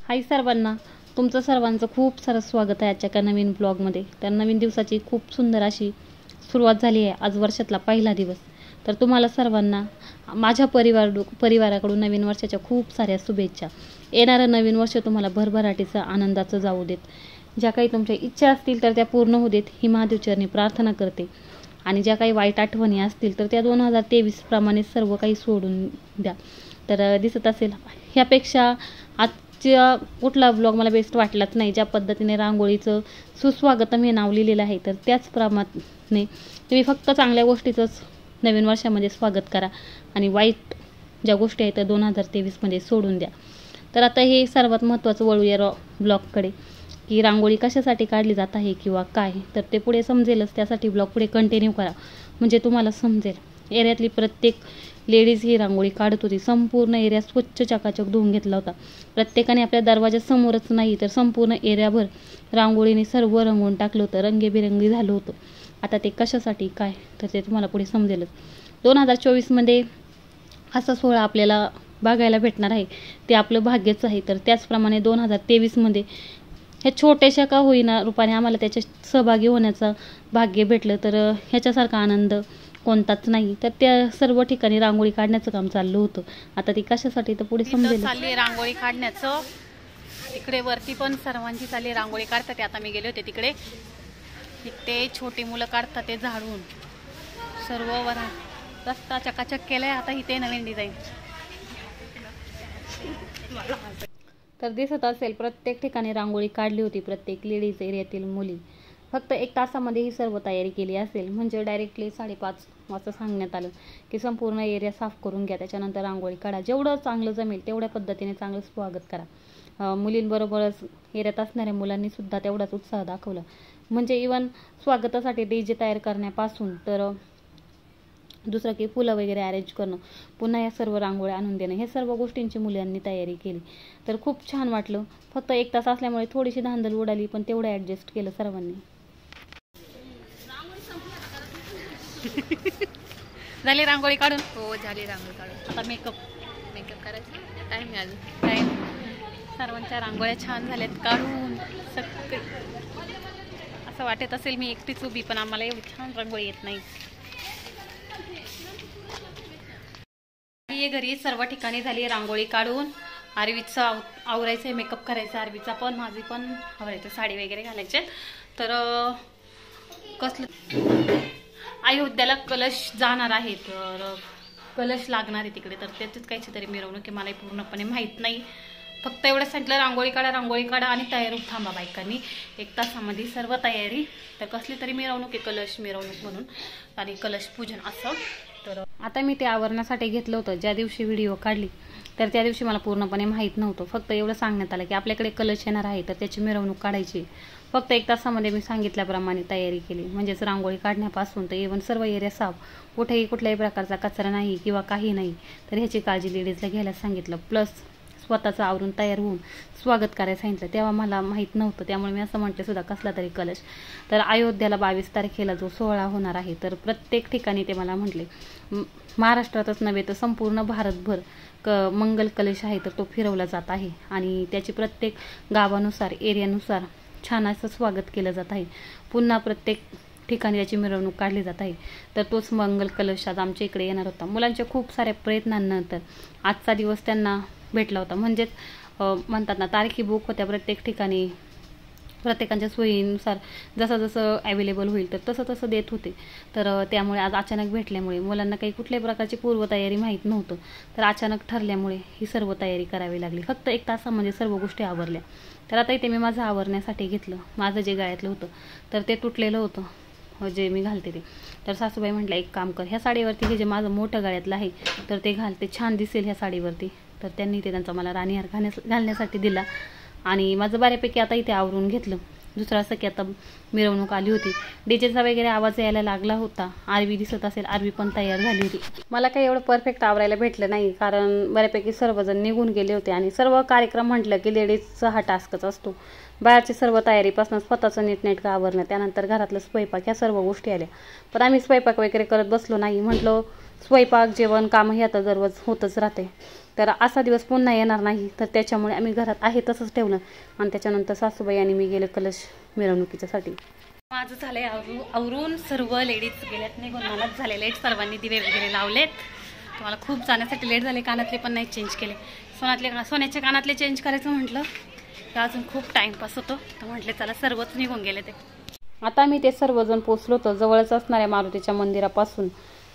हाय सर्वांना, तुमचं सर्वांचं खूप सारं स्वागत आहे आजच्या एका नवीन ब्लॉगमध्ये। तर नवीन दिवसाची खूप सुंदर अशी सुरुवात झाली आहे। आज वर्षातला पहिला दिवस। तर तुम्हाला सर्वांना माझ्या परिवाराकडून नवीन वर्षाच्या खूप साऱ्या शुभेच्छा। येणारं नवीन वर्ष तुम्हाला भरभराटीचं आनंदाचं जाऊ देत। ज्या काही तुमच्या इच्छा असतील तर त्या पूर्ण होऊ देत ही महादेवचरणी प्रार्थना करते। आणि ज्या काही वाईट आठवणी असतील तर त्या 2023 प्रमाणे सर्व काही सोडून द्या। तर दिसत असेल ह्यापेक्षा आजच्या कुठला ब्लॉग मला बेस्ट वाटलाच नाही। ज्या पद्धतीने रांगोळीचं सुस्वागतम हे नाव लिहिलेलं आहे तर त्याचप्रमाणे तुम्ही फक्त चांगल्या गोष्टीचंच नवीन वर्षामध्ये स्वागत करा आणि वाईट ज्या गोष्टी आहेत त्या 2023 मध्ये सोडून द्या। तर आता हे सर्वात महत्त्वाचं वळूया ब्लॉगकडे की रांगोळी कशासाठी काढली जात आहे किंवा काय, तर ते पुढे समजेलच। त्यासाठी ब्लॉग पुढे कंटिन्यू करा म्हणजे तुम्हाला समजेल। एरियातली प्रत्येक लेडीज ही रांगोळी काढत होती। संपूर्ण एरिया स्वच्छ चकाचक धुवून घेतला होता। प्रत्येकाने आपल्या दरवाजासमोरच नाही तर संपूर्ण एरियाभर रांगोळीने सर्व रंगवून टाकलं होतं, रंगीबेरंगी झालं होतं। आता ते कशासाठी काय तर ते तुम्हाला पुढे समजेलच। 2024 मध्ये असा सोहळा आपल्याला बघायला भेटणार आहे ते आपलं भाग्यच आहे। तर त्याचप्रमाणे 2023 मध्ये हे छोट्याशा का होईना रूपाने आम्हाला त्याच्यात सहभागी होण्याचं भाग्य भेटलं, तर ह्याच्यासारखा आनंद कोणताच नाही। तर त्या सर्व ठिकाणी रांगोळी काढण्याचं काम चाललं होतं। आता ती कशासाठी तर पुढे समजेल। चालली रांगोळी काढण्याचं, तिकडे वरती पण सर्वांची चालली रांगोळी काढतात। आता मी गेले होते तिकडे, ते छोटी मुलं काढतात ते झाडून सर्व वर रस्ता चकाचक केलाय। आता इथे नवीन डिझाईन तर दिसत असेल प्रत्येक ठिकाणी रांगोळी काढली होती। प्रत्येक लेडीज एरियातील मुली फक्त 1 तासामध्ये ही सर्व तयारी केली असेल। म्हणजे डायरेक्टली 5:30 वाजता सांगण्यात आलं की संपूर्ण एरिया साफ करून घ्या, त्याच्यानंतर रांगोळी काढा। जेवढं चांगलं जमेल तेवढ्या पद्धतीने चांगलं स्वागत करा। मुलींबरोबरच एरियात असणाऱ्या मुलांनी सुद्धा तेवढाच उत्साह दाखवला। म्हणजे इवन स्वागतासाठी डीजे तयार करण्यापासून तर दुसरं की फुलं वगैरे अरेंज करणं, पुन्हा या सर्व रांगोळ्या आणून देणं, हे सर्व गोष्टींची मुलांनी तयारी केली। तर खूप छान वाटलं। फक्त 1 तास असल्यामुळे थोडीशी धांदल उडाली, पण तेवढं ॲडजस्ट केलं सर्वांनी। झाली रांगोळी काढून? हो झाली रांगोळी काढून। आता मेकअप करायचं टाइम आहे अजून। टाइम। सर्वांच्या रांगोळ्या छान झाल्यात काढून। सगळे असं वाटत असेल मी एकटीच उभी, पण आम्हाला एवढी छान रांगोळी येत नाही। घरी सर्व ठिकाणी झाली रांगोळी काढून। आरवीचा आवरायचं, मेकअप करायचा, आरवीचा पण, माझी पण आवरायचं, साडी वगैरे घालायचे। तर कसलं अयोध्याला कलश जाणार आहे, तर कलश लागणार आहे तिकडे, तर त्याच्यात काहीची तरी मिरवणूक मला पूर्णपणे माहीत नाही। फक्त एवढं सांगितलं रांगोळी काढा आणि तयार होऊन थांबा बायकांनी। 1 तासामध्ये सर्व तयारी। तर कसली तरी मिरवणूक आहे, कलश मिरवणूक म्हणून आणि कलश पूजन असं। तर आता मी ते आवरण्यासाठी घेतलं होतं। ज्या दिवशी व्हिडिओ काढली तर त्या दिवशी मला पूर्णपणे माहीत नव्हतं। फक्त एवढं सांगण्यात आलं की आपल्याकडे कलश येणार आहे तर त्याची मिरवणूक काढायची। फक्त 1 तासामध्ये मी सांगितल्याप्रमाणे तयारी केली। म्हणजेच रांगोळी काढण्यापासून तर इव्हन सर्व एरिया साफ, कुठल्याही प्रकारचा कचरा नाही किंवा काही नाही, तर ह्याची काळजी लेडीजला घ्यायला सांगितलं। प्लस स्वतःचं आवरून तयार होऊन स्वागत करायला सांगितलं। तेव्हा मला माहीत नव्हतं, त्यामुळे मी असं म्हटलं सुद्धा कसला तरी कलश। तर अयोध्याला 22 तारखेला जो सोहळा होणार आहे तर प्रत्येक ठिकाणी ते मला म्हटले, महाराष्ट्रातच नव्हे तर संपूर्ण भारतभर मंगल कलश आहे तर तो फिरवला जात आहे आणि त्याची प्रत्येक गावानुसार एरियानुसार छान असं स्वागत केलं जात आहे। पुन्हा प्रत्येक ठिकाणी याची मिरवणूक काढली जात आहे। तर तोच मंगल कलश आज आमच्या इकडे येणार होता। मुलांच्या खूप साऱ्या प्रयत्नांनंतर आजचा दिवस त्यांना भेटला होता। म्हणजेच म्हणतात ना, तारखी बुक होत्या प्रत्येक ठिकाणी, प्रत्येकाच्या सोयीनुसार जसं अवेलेबल होईल तर तसं देत होते। तर त्यामुळे आज अचानक भेटल्यामुळे मुलांना काही कुठल्याही प्रकारची पूर्वतयारी माहीत नव्हतं, तर अचानक ठरल्यामुळे ही सर्व तयारी करावी लागली। फक्त 1 तासामध्ये सर्व गोष्टी आवरल्या। तर आता इथे मी माझं आवरण्यासाठी घेतलं। माझं जे गळ्यातलं होतं तर ते तुटलेलं होतं जे मी घालते ते। तर सासूबाई म्हटलं एक काम कर, ह्या साडीवरती हे जे माझं मोठं गळ्यातलं आहे तर ते घाल, ते छान दिसेल ह्या साडीवरती। तर त्यांनी ते त्यांचा मला राणीहार घालण्यासाठी दिला आणि माझं बऱ्यापैकी आता इथे आवरून घेतलं। दुसरं असं की आता मिरवणूक आली होती, डीजेचा वगैरे आवाज यायला लागला होता। आरवी दिसत असेल, आरवी पण तयार झाली होती। मला काही एवढं परफेक्ट आवरायला भेटलं नाही, कारण बऱ्यापैकी सर्वजण निघून गेले होते आणि सर्व कार्यक्रम म्हटलं की लेडीजचा हा टास्कच असतो। बाहेरची सर्व तयारीपासून स्वतःचं नीटनेटकं आवरणं, त्यानंतर घरातलं स्वयंपाक, ह्या सर्व गोष्टी आल्या। पण आम्ही स्वयंपाक वगैरे करत बसलो नाही। म्हटलं स्वयंपाक जेवण काम हे आता दररोज होतच राहते. तर असा दिवस पुन्हा येणार नाही, तर त्याच्यामुळे आम्ही घरात आहे तसंच ठेवलं. आणि त्याच्यानंतर सासूबाई आणि मी गेले कलश मिरवणुकीच्यासाठी. माझं झालंय आवरून सर्व लेडीज गेल्यात निघून. मलाच झाले लेट. सर्वांनी दिवे वगैरे लावलेत. तुम्हाला खूप जाण्यासाठी लेट झाले. कानातले पण नाही चेंज केले. सोन्याचे कानातले चेंज करायचं म्हटलं की अजून खूप टाईमपास होतो, तर म्हटले चला सर्वच निघून गेले ते. आता मी ते सर्वजण पोचलो होतो. जवळच असणाऱ्या मारुतीच्या मंदिरापासून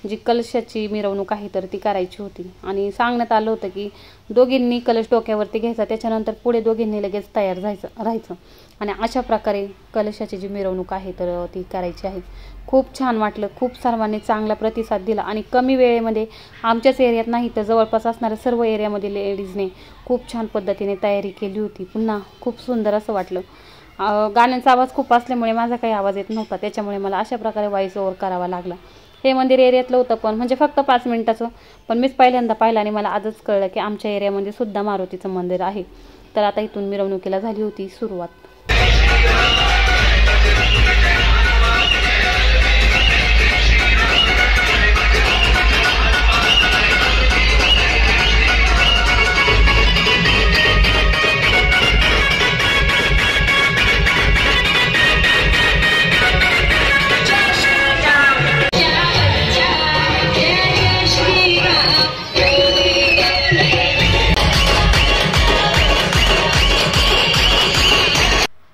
जी कलशाची मिरवणूक आहे तर ती करायची होती. आणि सांगण्यात आलं होतं की दोघींनी कलश डोक्यावरती घ्यायचा, त्याच्यानंतर पुढे दोघींनी लगेच तयार राहायचं. आणि अशा प्रकारे कलशाची जी मिरवणूक आहे तर ती करायची आहे. खूप छान वाटलं. खूप सर्वांनी चांगला प्रतिसाद दिला. आणि कमी वेळेमध्ये आमच्याच एरियात नाही तर जवळपास असणाऱ्या सर्व एरियामध्ये लेडीजने खूप छान पद्धतीने तयारी केली होती. पुन्हा खूप सुंदर असं वाटलं. गाण्यांचा आवाज खूप असल्यामुळे माझा काही आवाज येत नव्हता, त्याच्यामुळे मला अशा प्रकारे व्हॉइस ओव्हर करावा लागला. हे मंदिर एरियातलं होतं, पण म्हणजे फक्त 5 मिनिटाचं, पण मीच पहिल्यांदा पाहिलं आणि मला आजच कळलं की आमच्या एरियामध्ये सुद्धा मारुतीचं मंदिर आहे. तर आता इथून मिरवणुकीला झाली होती सुरुवात.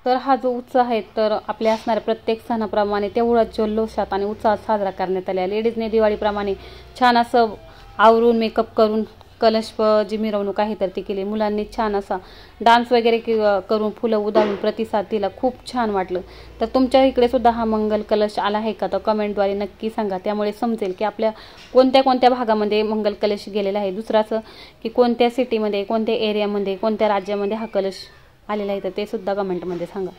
तर हा जो उत्साह आहे तर आपल्या असणाऱ्या प्रत्येक सणाप्रमाणे तेवढाच जल्लोषात आणि उत्साहात साजरा करण्यात आला. लेडीजने दिवाळीप्रमाणे छान असं आवरून मेकअप करून कलश जी मिरवणूक आहे तर ती केली. मुलांनी छान असा डान्स वगैरे करून फुलं उधळून प्रतिसाद दिला. खूप छान वाटलं. तर तुमच्या इकडे सुद्धा हा मंगल कलश आला आहे का, तर कमेंटद्वारे नक्की सांगा. त्यामुळे समजेल की आपल्या कोणत्या कोणत्या भागामध्ये मंगल कलश गेलेला आहे. दुसराचं की कोणत्या सिटीमध्ये, कोणत्या एरियामध्ये, कोणत्या राज्यामध्ये हा कलश आलेला आहे तर ते सुद्धा कमेंटमध्ये सांगा.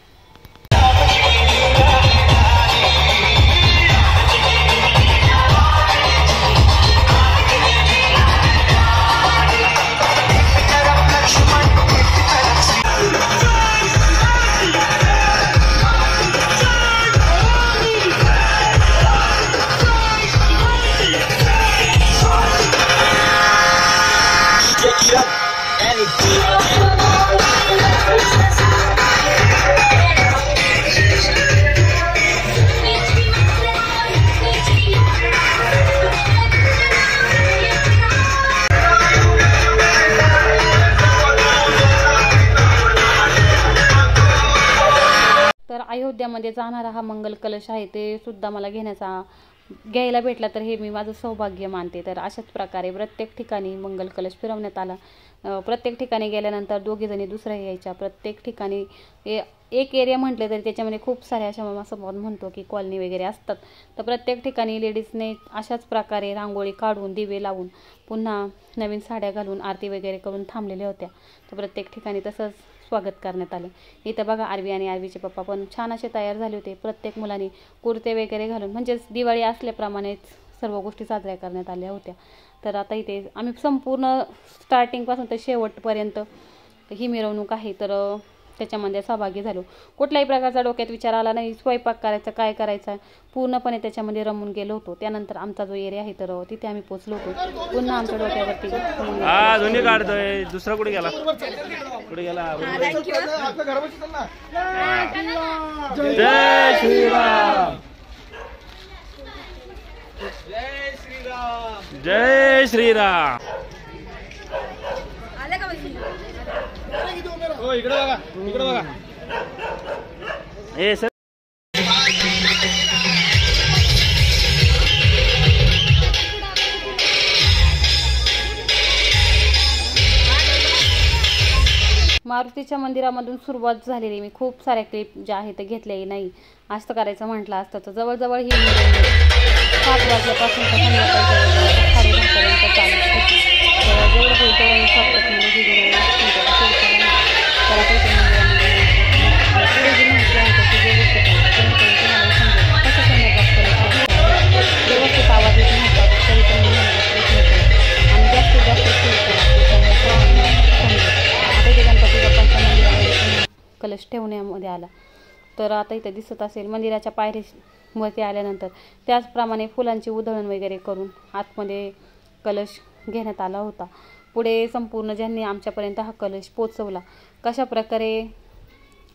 अयोध्यामध्ये जाणारा हा मंगल कलश आहे ते सुद्धा मला घ्यायला भेटला तर हे मी माझं सौभाग्य मानते. तर अशाच प्रकारे प्रत्येक ठिकाणी मंगल कलश फिरवण्यात आला. प्रत्येक ठिकाणी गेल्यानंतर दोघी जणी दुसऱ्या यायच्या. प्रत्येक ठिकाणी एक एरिया म्हटले तरी त्याच्यामध्ये खूप साऱ्या अशा असं म्हणतो की कॉलनी वगैरे असतात. तर प्रत्येक ठिकाणी लेडीजने अशाच प्रकारे रांगोळी काढून दिवे लावून पुन्हा नवीन साड्या घालून आरती वगैरे करून थांबलेल्या होत्या. तर प्रत्येक ठिकाणी तसंच स्वागत करण्यात आलं. इथं बघा आरवी आणि आरवीचे पप्पा पण छान असे तयार झाले होते. प्रत्येक मुलांनी कुर्ते वगैरे घालून म्हणजेच दिवाळी असल्याप्रमाणेच सर्व गोष्टी साजऱ्या करण्यात आल्या होत्या. तर आता इथे आम्ही संपूर्ण स्टार्टिंगपासून तर शेवटपर्यंत ही मिरवणूक आहे तर त्याच्यामध्ये सहभागी झालो. कुठल्याही प्रकारचा डोक्यात विचार आला नाही. स्वयंपाक करायचा काय करायचा पूर्णपणे त्याच्यामध्ये रमून गेलो होतो. त्यानंतर आमचा जो एरिया आहे तर तिथे आम्ही पोहोचलो होतो. पुन्हा आमच्या डोक्यावरती दुसरा कुठे गेला जय श्रीराम जय श्रीराम. इकडे बघा ए सर मारुतीच्या मंदिरामधून सुरुवात झालेली. मी खूप साऱ्या क्लिप ज्या आहेत ते घेतल्याही नाही. असं करायचं म्हटलं असतं तर जवळजवळ ही 7 वाजल्यापासून तर संध्याकाळी 10:30पर्यंत चालू होती. तर जेवढं बोलतो पुढे जी माहिती आहे त्याची व्यवस्थित आहे तुम्हाला समजेल कसं संध्याकाळ व्यवस्थित आवाज येत नव्हता तरी पण मी प्रयत्न केला आणि जास्तीत जास्त समजेल. आता इथे गणपती बाप्पांच्या मंदिरामध्ये कलश ठेवण्यामध्ये आला. तर आता इथे दिसत असेल मंदिराच्या वरती आल्यानंतर त्याचप्रमाणे फुलांची उधळण वगैरे करून आतमध्ये कलश घेण्यात आला होता. पुढे संपूर्ण ज्यांनी आमच्यापर्यंत हा कलश पोचवला, कशा प्रकारे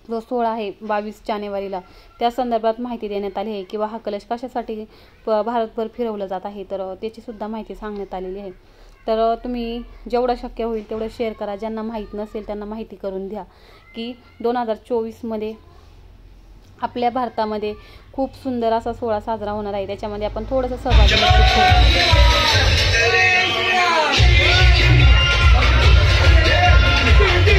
जो सोहळा आहे 22 जानेवारीला त्या संदर्भात माहिती देण्यात आली आहे किंवा हा कलश कशासाठी भारतभर फिरवलं जात आहे तर त्याचीसुद्धा माहिती सांगण्यात आलेली आहे. तर तुम्ही जेवढं शक्य होईल तेवढं शेअर करा. ज्यांना माहीत नसेल त्यांना माहिती करून द्या की 2024मध्ये आपल्या भारतामध्ये खूप सुंदर असा सोहळा साजरा होणार आहे. त्याच्यामध्ये आपण थोडंसं सहभागी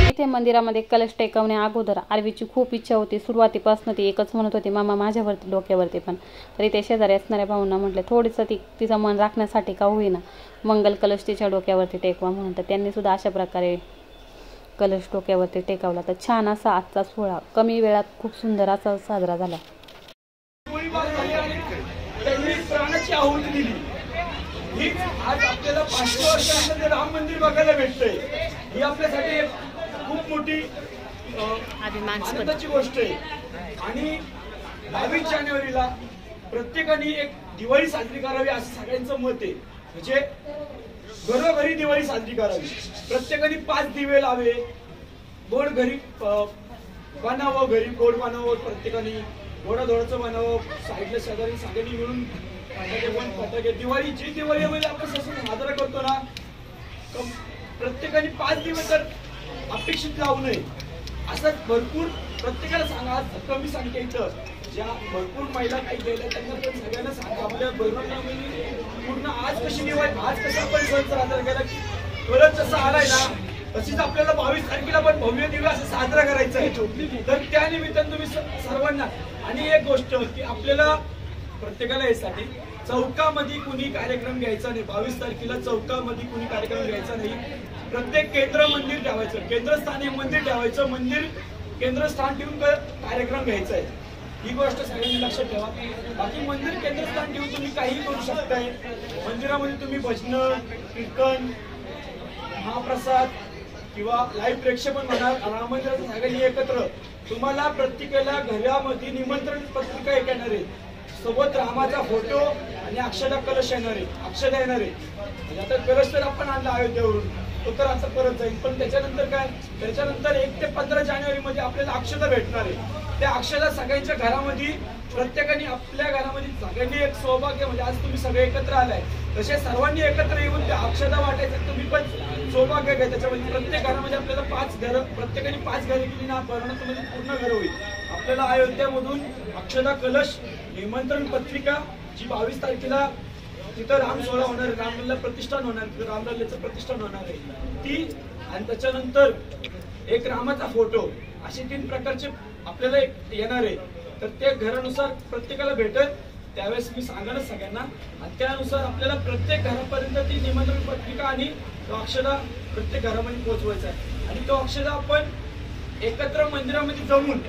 इथे मंदिरामध्ये कलश टेकवण्या अगोदर आरवीची खूप इच्छा होती. सुरुवातीपासून ती एकच म्हणत होती, मामा माझ्यावरती डोक्यावरती पण. तरी ते शेजारी असणाऱ्या भाऊंना म्हटलं थोडंसं तिचं मन राखण्यासाठी का होईना मंगल कलश तिच्या डोक्यावरती टेकवा म्हणून. तर त्यांनी सुद्धा अशा प्रकारे कलश डोक्यावरती टेकवला. तर छान असा आजचा सोहळा कमी वेळात खूप सुंदर असा साजरा झाला. प्राणाची आहुती दिली. हीच आज आपल्याला 500 वर्षानंतर राम मंदिर बघायला भेटतंय. ही आपल्यासाठी खूप मोठी आनंदाची गोष्ट आहे. आणि 22 जानेवारीला प्रत्येकाने एक दिवाळी साजरी करावी असं सगळ्यांचं मत आहे. म्हणजे घरोघरी दिवाळी साजरी करावी. प्रत्येकाने 5 दिवे लावे, गोड घरी बनावं, घरी गोड बनावं, प्रत्येकाने गोडाधोडाचं बनावं, साईडला शेजारी सगळ्यांनी मिळून फटाके दिवाळी जी दिवाळीमध्ये आपण सण साजरा करतो ना, प्रत्येकाने 5 दिवस तर अपेक्षित लावू नये. असं भरपूर प्रत्येकाला सांगा. आज कमी संख्या इथं ज्या भरपूर महिला काही गेल्या त्यांना पण सगळ्यांना सांगा. आपल्या बरोबर पूर्ण आज कशी दिवाळी, आज कसा आपण सण साजरा केला, परत जसं आलाय ना तशीच आपल्याला 22 तारखेला पण भव्य दिवस असं साजरा करायचा आहे. तर त्या निमित्तानं तुम्ही सर्वांना. आणि एक गोष्ट की आपल्याला प्रत्येकाला यासाठी चौकामध्ये कुणी कार्यक्रम घ्यायचा नाही. 22 तारखेला चौकामध्ये कुणी कार्यक्रम घ्यायचा नाही. प्रत्येक केंद्र मंदिर ठेवायचं, केंद्रस्थानी मंदिर ठेवायचं, मंदिर केंद्रस्थान ठेवून कार्यक्रम घ्यायचा आहे. ही गोष्ट सगळ्यांनी लक्षात ठेवा. बाकी मंदिर केंद्रस्थान ठेवून तुम्ही काही करू शकताय. मंदिरामध्ये तुम्ही भजन, कीर्तन, महाप्रसाद किंवा लाईव्ह प्रेक्षेपण म्हणा. राम मंदिराचं सगळ्यांनी एकत्र तुम्हाला प्रत्येकाला घरामध्ये निमंत्रण पत्रिका येणार आहे. सोबत रामाचा फोटो आणि अक्षदा कलश येणार आहे, अक्षदा येणार आहे. आता कलश तर आपण आणला अयोध्येवरून, तो तर आता परत जाईल. पण त्याच्यानंतर काय, त्याच्यानंतर 1 ते 15 जानेवारी मध्ये आपल्याला अक्षदा भेटणार आहे. त्या अक्षदा सगळ्यांच्या घरामध्ये प्रत्येकाने आपल्या घरामध्ये सगळ्यांनी एक सौभाग्य. म्हणजे आज तुम्ही सगळे एकत्र आलाय तसे सर्वांनी एकत्र येऊन त्या अक्षदा वाटायचं तुम्ही पण सौभाग्य घ्या. त्याच्यामध्ये प्रत्येक घरामध्ये आपल्याला 5 घरं, प्रत्येकाने 5 घरं केली ना, भरणामध्ये पूर्ण घरं होईल. आपल्याला अयोध्यामधून अक्षदा कलश निमंत्रण पत्रिका जी 22 तारखेला तिथं राम सोहळा होणार आहे, रामलल्ला प्रतिष्ठान होणार, तिथं रामलल्ल्याचं प्रतिष्ठान होणार आहे ती. आणि त्याच्यानंतर एक रामाचा फोटो, असे 3 प्रकारचे आपल्याला येणार आहे. तर त्या घरानुसार प्रत्येकाला भेटत त्यावेळेस मी सांगणार सगळ्यांना. आणि त्यानुसार आपल्याला प्रत्येक घरापर्यंत ती निमंत्रण पत्रिका आणि तो अक्षदा प्रत्येक घरामध्ये पोहोचवायचा आहे. आणि तो अक्षदा आपण एकत्र मंदिरामध्ये जमून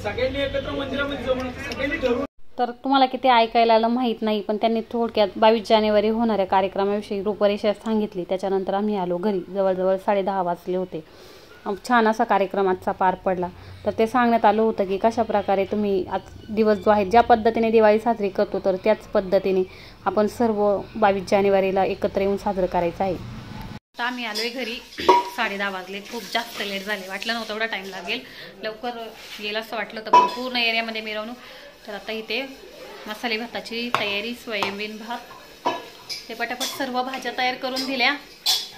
सगळ्यांनी एकत्र मंदिरामध्ये जमून सगळ्यांनी ठरवून. तर तुम्हाला किती ऐकायला आलं माहीत नाही, पण त्यांनी थोडक्यात 22 जानेवारी होणाऱ्या कार्यक्रमाविषयी रूपरेषा सांगितली. त्याच्यानंतर आम्ही आलो घरी. जवळजवळ 10:30 वाजले होते. छान असा कार्यक्रम आजचा पार पडला. तर ते सांगण्यात आलं होतं की कशा प्रकारे तुम्ही आज दिवस जो आहे ज्या पद्धतीने दिवाळी साजरी करतो तर त्याच पद्धतीने आपण सर्व 22 जानेवारीला एकत्र येऊन साजरं करायचं आहे. आता आम्ही आलोय घरी. 10:30 वाजले. खूप जास्त लेट झाले. वाटलं नव्हतं एवढा टाईम लागेल. लवकर येईल असं वाटलं होतं, पण पूर्ण एरियामध्ये मिरवणूक. तर आता इथे मसाले भाताची तयारी, सोयाबीन भात, ते पटापट सर्व भाज्या तयार करून दिल्या.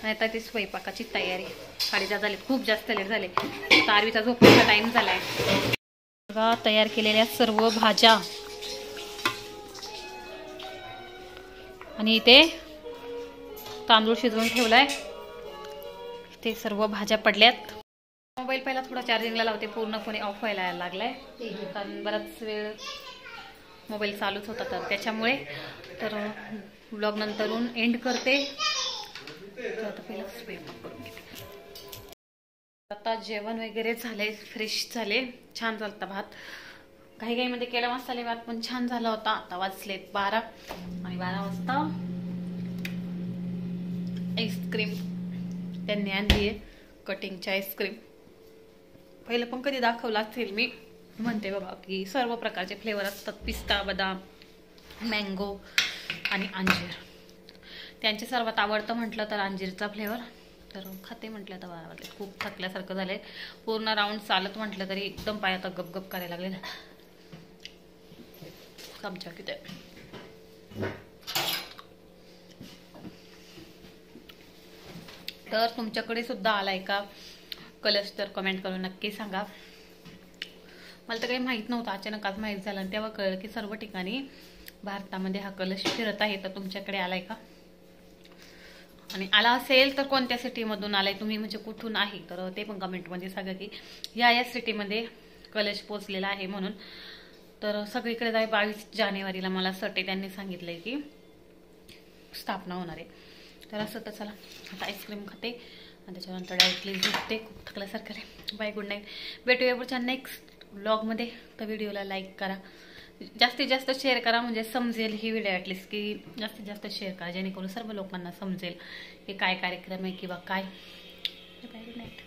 आणि आता ती स्वयंपाकाची तयारी. 10:30 झाले. खूप जास्त लेट झाले. आता आरवीचा झोपण्याचा टाईम झालाय. बघा तयार केलेल्या सर्व भाज्या. आणि इथे तांदूळ शिजवून ठेवलाय. ते सर्व भाज्या पडल्यात. मोबाईल पहिला थोडा चार्जिंगला लावते, पूर्णपणे ऑफ व्हायला लागलाय कारण बराच वेळ मोबाईल चालूच होता. तर त्याच्यामुळे तर व्लॉग नंतरून एंड करते. तर आता पहिला स्वयंपाक करून घेते. आता जेवण वगैरे झाले, फ्रेश झाले. छान झालता भात. घाईघाईमध्ये केला मसाले भात, पण छान झाला होता. आता वाजलेत 12 आणि 12 वाजता आईस्क्रीम त्यांनी आणली आहे. कटिंगची आईस्क्रीम. पहिलं पण कधी दाखवलं असेल मी. म्हणते बघा की सर्व प्रकारचे फ्लेवर असतात, पिस्ता, बदाम, मँगो आणि अंजीर. त्यांचे सर्वात आवडतं म्हटलं तर अंजीरचा फ्लेवर. तर खाते म्हटलं तर वाटले खूप थकल्यासारखं झालंय. पूर्ण राऊंड चालत म्हटलं तरी एकदम पाय आता गपगप करायला लागले. चमचा किती तर तुमच्याकडे सुद्धा आलाय का कलश, तर कमेंट करून नक्की सांगा. मला तर काही माहित नव्हतं, अचानक आज माहीत झालं आणि तेव्हा कळलं की सर्व ठिकाणी भारतामध्ये हा कलश फिरत आहे. तर तुमच्याकडे आलाय का, आणि आला असेल तर कोणत्या सिटीमधून आलाय तुम्ही, म्हणजे कुठून आहे, तर ते पण कमेंटमध्ये सांगा की या सिटीमध्ये कलश पोचलेला आहे म्हणून. तर सगळीकडे जाय 22 जानेवारीला मला असं त्यांनी सांगितलंय की स्थापना होणार आहे. तर असं तर चला आता आईस्क्रीम खाते आणि त्याच्यानंतर डायरेक्टली झोपते, खूप थकल्यासारखं आहे. Bye, good night. भेटूया पुढच्या नेक्स्ट ब्लॉगमध्ये. तर व्हिडिओला लाईक करा, जास्तीत जास्त शेअर करा, म्हणजे समजेल ही व्हिडिओ ॲटलिस्ट की जास्तीत जास्त शेअर करा जेणेकरून सर्व लोकांना समजेल की काय कार्यक्रम आहे किंवा काय. Bye, good night.